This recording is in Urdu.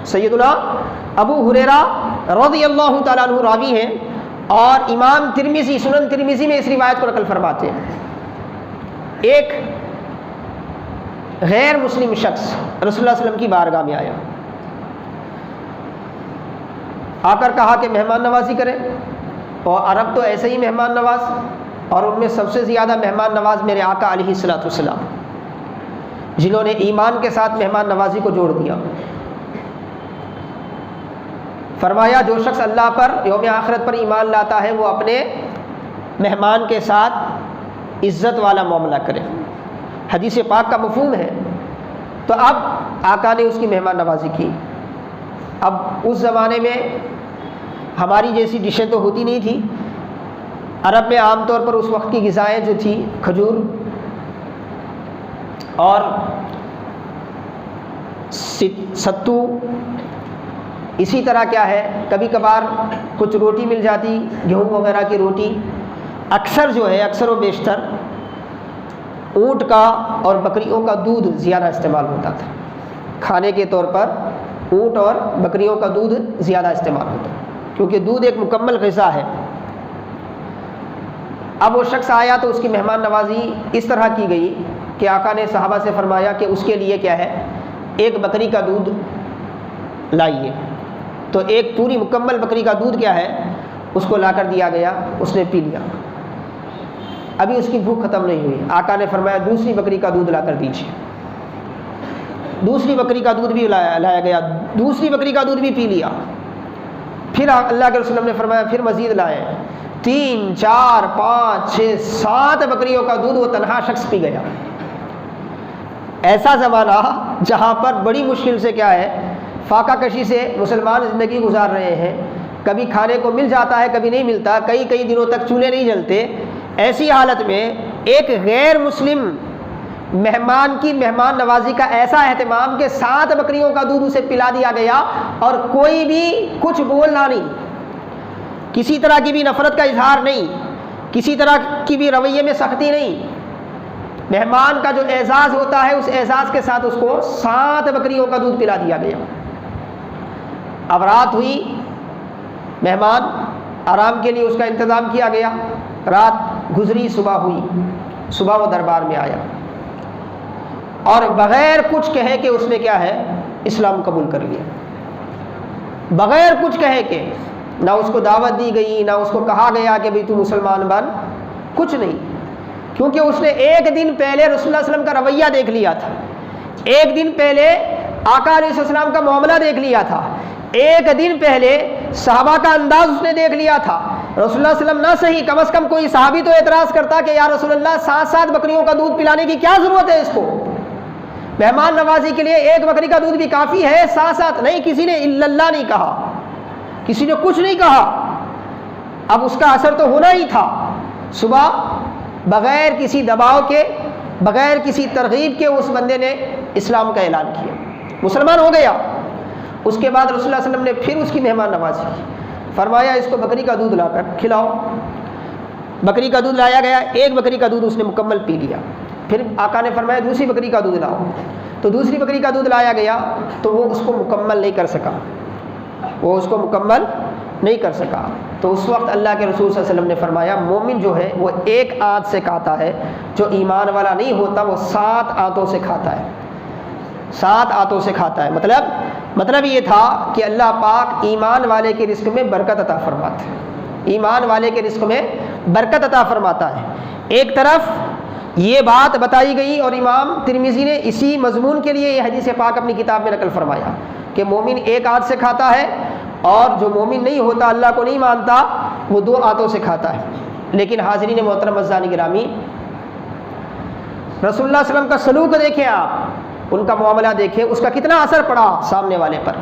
سیدنا ابو ہریرہ رضی اللہ تعالیٰ عنہ راوی ہیں، اور امام ترمذی سنن ترمذی میں اس روایت کو نقل فرماتے ہیں۔ ایک غیر مسلم شخص رسول اللہ صلی اللہ علیہ وسلم کی بارگاہ میں آیا، آ کر کہا کہ مہمان نوازی کریں، اور عرب تو ایسے ہی مہمان نواز، اور ان میں سب سے زیادہ مہمان نواز میرے آقا علیہ الصلوۃ والسلام، جنہوں نے ایمان کے ساتھ مہمان نوازی کو جوڑ دیا۔ فرمایا جو شخص اللہ پر یوم آخرت پر ایمان لاتا ہے وہ اپنے مہمان کے ساتھ عزت والا معاملہ کرے۔ حدیث پاک کا مفہوم ہے۔ تو اب آقا نے اس کی مہمان نوازی کی۔ اب اس زمانے میں ہماری جیسی ڈشیں تو ہوتی نہیں تھی، عرب میں عام طور پر اس وقت کی غذائیں جو تھی کھجور اور ستو، اسی طرح کیا ہے کبھی کبھار کچھ روٹی مل جاتی، گیہوں وغیرہ کی روٹی، اکثر و بیشتر اونٹ کا اور بکریوں کا دودھ زیادہ استعمال ہوتا تھا کھانے کے طور پر۔ اونٹ اور بکریوں کا دودھ زیادہ استعمال ہوتا ہے کیونکہ دودھ ایک مکمل غذا ہے۔ اب وہ شخص آیا تو اس کی مہمان نوازی اس طرح کی گئی کہ آقا نے صحابہ سے فرمایا کہ اس کے لیے کیا ہے ایک بکری کا دودھ لائیے۔ تو ایک پوری مکمل بکری کا دودھ کیا ہے اس کو لا کر دیا گیا، اس نے پی لیا۔ ابھی اس کی بھوک ختم نہیں ہوئی، آقا نے فرمایا دوسری بکری کا دودھ لا کر دیجیے۔ دوسری بکری کا دودھ بھی لایا گیا، دوسری بکری کا دودھ بھی پی لیا۔ پھر اللہ کے رسول نے فرمایا پھر مزید لائے، 3 4 5 6 7 بکریوں کا دودھ وہ تنہا شخص پی گیا۔ ایسا زمانہ جہاں پر بڑی مشکل سے کیا ہے فاقہ کشی سے مسلمان زندگی گزار رہے ہیں، کبھی کھانے کو مل جاتا ہے کبھی نہیں ملتا، کئی دنوں تک چولہے نہیں جلتے۔ ایسی حالت میں ایک غیر مسلم مہمان کی مہمان نوازی کا ایسا اہتمام کہ 7 بکریوں کا دودھ اسے پلا دیا گیا، اور کوئی بھی کچھ بولنا نہیں، کسی طرح کی بھی نفرت کا اظہار نہیں، کسی طرح کی بھی رویے میں سختی نہیں۔ مہمان کا جو اعزاز ہوتا ہے اس اعزاز کے ساتھ اس کو 7 بکریوں کا دودھ پلا دیا گیا۔ اب رات ہوئی، مہمان آرام کے لیے اس کا انتظام کیا گیا، رات گزری، صبح ہوئی، صبح وہ دربار میں آیا، اور بغیر کچھ کہے کہ اس نے کیا ہے اسلام قبول کر لیا۔ بغیر کچھ کہے کہ نہ اس کو دعوت دی گئی، نہ اس کو کہا گیا کہ بھئی تو مسلمان بن، کچھ نہیں، کیونکہ اس نے ایک دن پہلے رسول اللہ صلی اللہ علیہ وسلم کا رویہ دیکھ لیا تھا، ایک دن پہلے آقا علیہ السلام کا معاملہ دیکھ لیا تھا، ایک دن پہلے صحابہ کا انداز اس نے دیکھ لیا تھا۔ رسول اللہ صلی اللہ علیہ وسلم نہ صحیح، کم از کم کوئی صحابی تو اعتراض کرتا کہ یا رسول اللہ 7 بکریوں کا دودھ پلانے کی کیا ضرورت ہے اس کو، مہمان نوازی کے لیے ایک بکری کا دودھ بھی کافی ہے، 7 نہیں، کسی نے الا اللہ نہیں کہا، کسی نے کچھ نہیں کہا۔ اب اس کا اثر تو ہونا ہی تھا۔ صبح بغیر کسی دباؤ کے، بغیر کسی ترغیب کے اس بندے نے اسلام کا اعلان کیا، مسلمان ہو گیا۔ اس کے بعد رسول اللہ صلی اللہ علیہ وسلم نے پھر اس کی مہمان نوازی کی، فرمایا اس کو بکری کا دودھ لا کر کھلاؤ۔ بکری کا دودھ لایا گیا، ایک بکری کا دودھ اس نے مکمل پی لیا۔ پھر آقا نے فرمایا دوسری بکری کا دودھ لاؤ، تو دوسری بکری کا دودھ لایا گیا تو وہ اس کو مکمل نہیں کر سکا، وہ اس کو مکمل نہیں کر سکا۔ تو اس وقت اللہ کے رسول صلی اللہ علیہ وسلم نے فرمایا مومن جو ہے وہ ایک آنت سے کھاتا ہے، جو ایمان والا نہیں ہوتا وہ 7 آنتوں سے کھاتا ہے، 7 آنتوں سے کھاتا ہے۔ مطلب یہ تھا کہ اللہ پاک ایمان والے کے رزق میں برکت عطا فرماتا ہے، ایمان والے کے رزق میں برکت عطا فرماتا ہے۔ ایک طرف یہ بات بتائی گئی، اور امام ترمذی نے اسی مضمون کے لیے یہ حدیث پاک اپنی کتاب میں نقل فرمایا کہ مومن ایک آنت سے کھاتا ہے، اور جو مومن نہیں ہوتا اللہ کو نہیں مانتا وہ 2 آنتوں سے کھاتا ہے۔ لیکن حاضرین محترم عزیزان گرامی، رسول اللہ صلی اللہ علیہ وسلم کا سلوک دیکھیں، آپ ان کا معاملہ دیکھیں، اس کا کتنا اثر پڑا سامنے والے پر۔